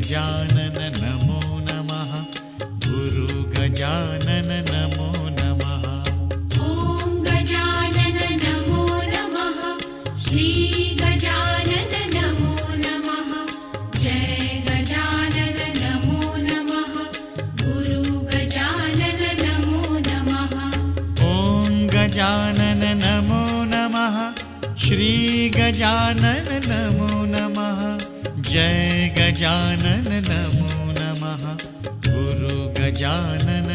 गजानन नमो नमः। गुरु गजानन नमो नमः। ॐ गजानन नमो नमः। श्री गजानन नमो नमः। जय गजानन नमो नमः। गुरु गजानन नमो नमः। ॐ गजानन नमो नमः। श्री गजानन नमो नमः। जय गजानन नमो नमः। गुरु गजानन